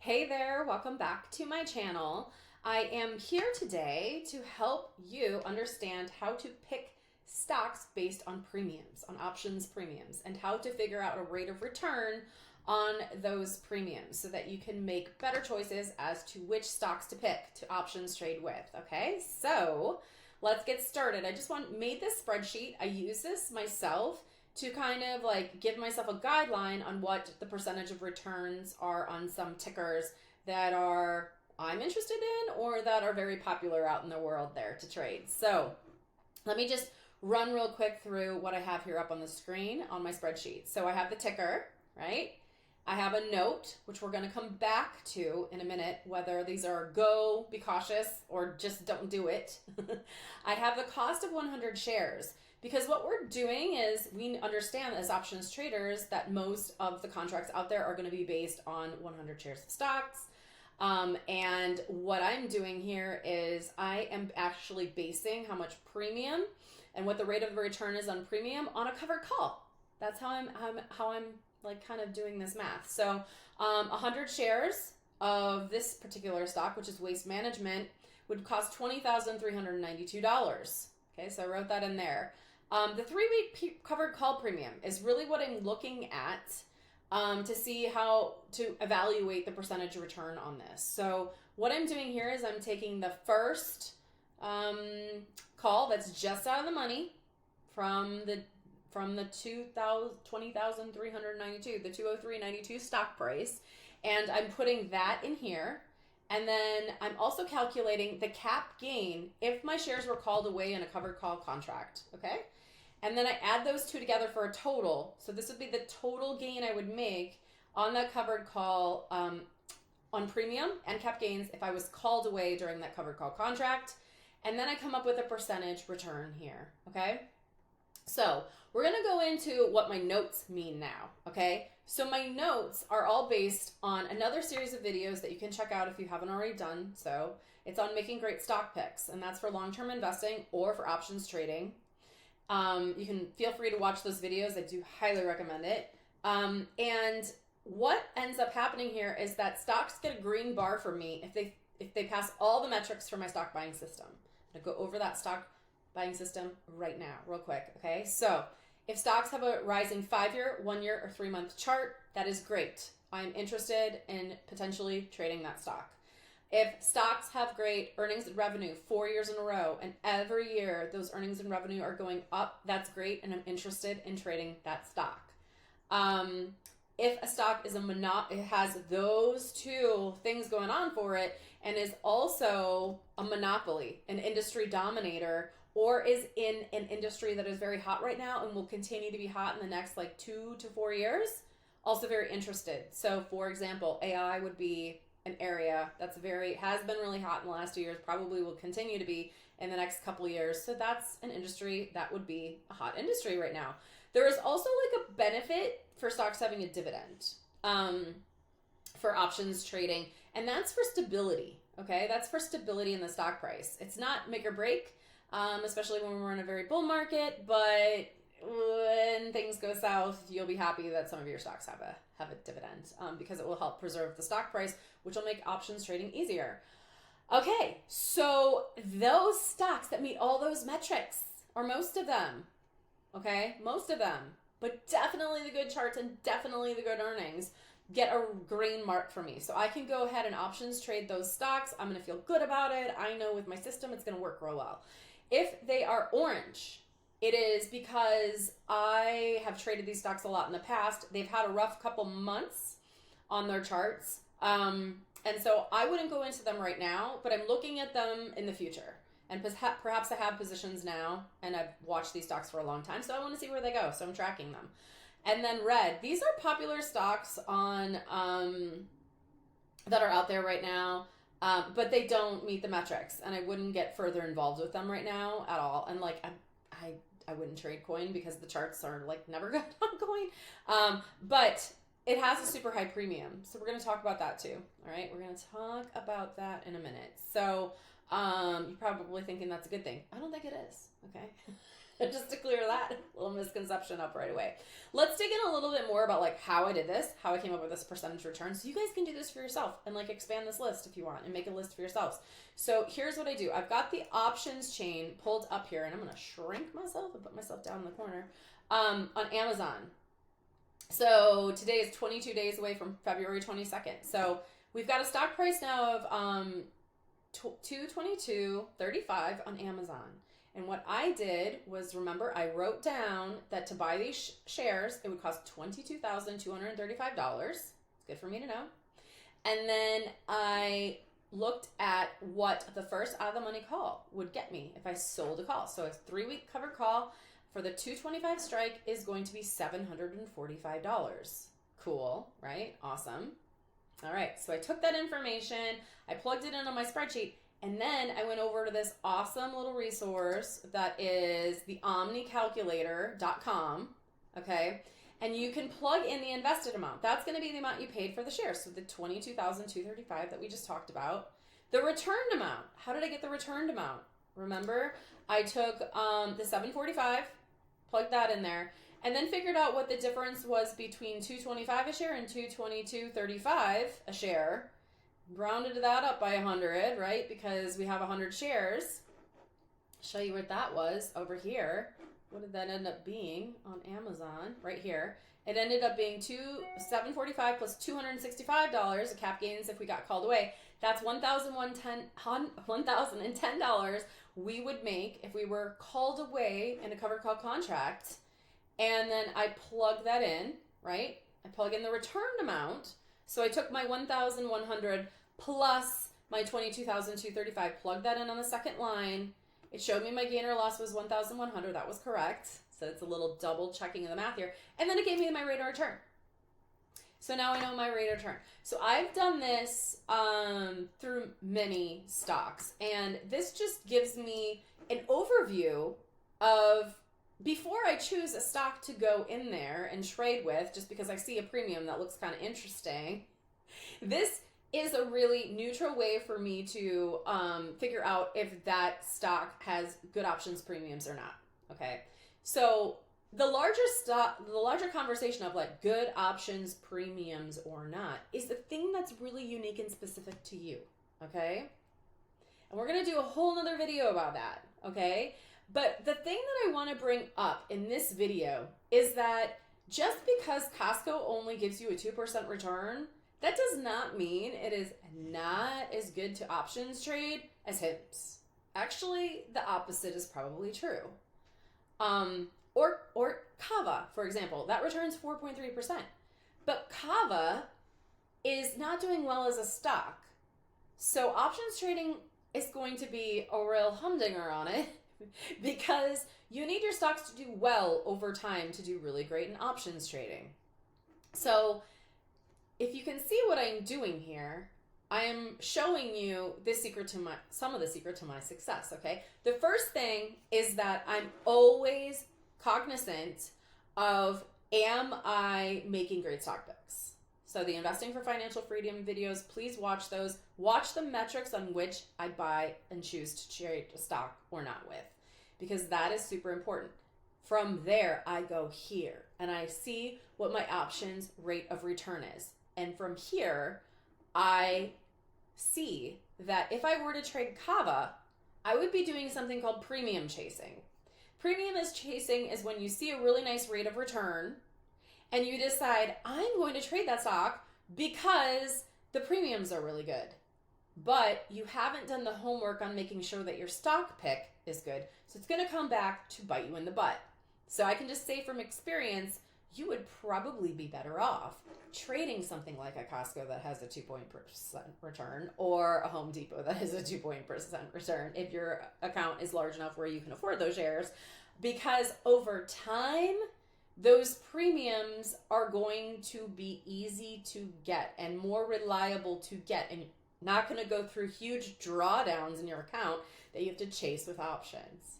Hey there, welcome back to my channel. I am here today to help you understand how to pick stocks based on premiums, on options premiums, and how to figure out a rate of return on those premiums so that you can make better choices as to which stocks to pick to options trade with. Okay, so let's get started. I just made this spreadsheet. I use this myself to kind of like give myself a guideline on what the percentage of returns are on some tickers that I'm interested in or that are very popular out in the world there to trade. So let me just run real quick through what I have here up on the screen on my spreadsheet. So I have the ticker, right? I have a note, which we're going to come back to in a minute, whether these are go, be cautious, or just don't do it. I have the cost of 100 shares. Because what we're doing is we understand as options traders that most of the contracts out there are going to be based on 100 shares of stocks. And what I'm doing here is I am actually basing how much premium and what the rate of return is on premium on a covered call. That's how I'm like kind of doing this math. So 100 shares of this particular stock, which is Waste Management, would cost $20,392. Okay, so I wrote that in there. The 3-week covered call premium is really what I'm looking at to see how to evaluate the percentage of return on this. So what I'm doing here is I'm taking the first call that's just out of the money from the $20,392, the 203.92 stock price, and I'm putting that in here. And then I'm also calculating the cap gain if my shares were called away in a covered call contract, okay? And then I add those two together for a total. So this would be the total gain I would make on that covered call on premium and cap gains if I was called away during that covered call contract. And then I come up with a percentage return here, okay? So we're gonna go into what my notes mean now, okay? So my notes are all based on another series of videos that you can check out if you haven't already done so. It's on making great stock picks, and that's for long-term investing or for options trading. You can feel free to watch those videos. I do highly recommend it. And what ends up happening here is that stocks get a green bar for me if they pass all the metrics for my stock buying system. I'm gonna go over that stock buying system right now, real quick, okay? So if stocks have a rising 5-year, 1-year, or 3-month chart, that is great. I'm interested in potentially trading that stock. If stocks have great earnings and revenue 4 years in a row, and every year those earnings and revenue are going up, that's great, and I'm interested in trading that stock. If a stock is it has those two things going on for it, and is also a monopoly, an industry dominator, or is in an industry that is very hot right now and will continue to be hot in the next like 2 to 4 years, also very interested. So for example, AI would be an area that's has been really hot in the last 2 years, probably will continue to be in the next couple of years. So that's an industry that would be a hot industry right now. There is also like a benefit for stocks having a dividend for options trading, and that's for stability, okay? That's for stability in the stock price. It's not make or break, especially when we're in a very bull market, but when things go south, you'll be happy that some of your stocks have a dividend because it will help preserve the stock price, which will make options trading easier. Okay, so those stocks that meet all those metrics, or most of them, okay, most of them, but definitely the good charts and definitely the good earnings, get a green mark for me. So I can go ahead and options trade those stocks. I'm going to feel good about it. I know with my system it's going to work real well. If they are orange, it is because I have traded these stocks a lot in the past. They've had a rough couple months on their charts. And so I wouldn't go into them right now, but I'm looking at them in the future. And perhaps I have positions now, and I've watched these stocks for a long time, so I want to see where they go, so I'm tracking them. And then red, these are popular stocks on that are out there right now, but they don't meet the metrics, and I wouldn't get further involved with them right now at all. And like I wouldn't trade coin because the charts are like never good on coin, but it has a super high premium, so we're going to talk about that too. All right, we're going to talk about that in a minute. So you're probably thinking that's a good thing. I don't think it is. Okay. Just to clear that little misconception up right away. Let's dig in a little bit more about like how I did this, how I came up with this percentage return. So you guys can do this for yourself and like expand this list if you want and make a list for yourselves. So here's what I do. I've got the options chain pulled up here, and I'm going to shrink myself and put myself down in the corner on Amazon. So today is 22 days away from February 22nd. So we've got a stock price now of $222.35 on Amazon. And what I did was, remember, I wrote down that to buy these shares, it would cost $22,235. It's good for me to know. And then I looked at what the first out of the money call would get me if I sold a call. So a 3-week covered call for the 225 strike is going to be $745. Cool, right? Awesome. All right, so I took that information, I plugged it in on my spreadsheet, and then I went over to this awesome little resource that is the omnicalculator.com, okay? And you can plug in the invested amount. That's going to be the amount you paid for the shares, so the $22,235 that we just talked about. The returned amount. How did I get the returned amount? Remember, I took the $745, plugged that in there, and then figured out what the difference was between $225 a share and $222.35 a share. Rounded that up by 100, right? Because we have 100 shares. Show you what that was over here. What did that end up being on Amazon? Right here. It ended up being $745 plus $265 of cap gains if we got called away. That's $1,010 we would make if we were called away in a covered call contract. And then I plug that in, right? I plug in the returned amount. So I took my $1,100 plus my $22,235, plugged that in on the second line. It showed me my gain or loss was $1,100. That was correct. So it's a little double checking of the math here. And then it gave me my rate of return. So now I know my rate of return. So I've done this through many stocks. And this just gives me an overview of, before I choose a stock to go in there and trade with, just because I see a premium that looks kind of interesting, this is a really neutral way for me to figure out if that stock has good options premiums or not. Okay, so the larger conversation of like good options premiums or not is the thing that's really unique and specific to you. Okay, and we're gonna do a whole nother video about that. Okay. But the thing that I want to bring up in this video is that just because Costco only gives you a 2% return, that does not mean it is not as good to options trade as HIMS. Actually, the opposite is probably true. Or Kava, for example, that returns 4.3%. But Kava is not doing well as a stock. So options trading is going to be a real humdinger on it. Because you need your stocks to do well over time to do really great in options trading. So if you can see what I'm doing here, I am showing you some of the secret to my success, okay? The first thing is that I'm always cognizant of, am I making great stock picks? So the Investing for Financial Freedom videos, please watch those. Watch the metrics on which I buy and choose to trade a stock or not with, because that is super important. From there, I go here and I see what my options rate of return is. And from here, I see that if I were to trade Kava, I would be doing something called premium chasing. Premium chasing is when you see a really nice rate of return and you decide, I'm going to trade that stock because the premiums are really good. But you haven't done the homework on making sure that your stock pick is good. So it's going to come back to bite you in the butt. So I can just say from experience, you would probably be better off trading something like a Costco that has a 2% return, or a Home Depot that has a 2% return if your account is large enough where you can afford those shares. Because over time, those premiums are going to be easy to get and more reliable to get, and not going to go through huge drawdowns in your account that you have to chase with options.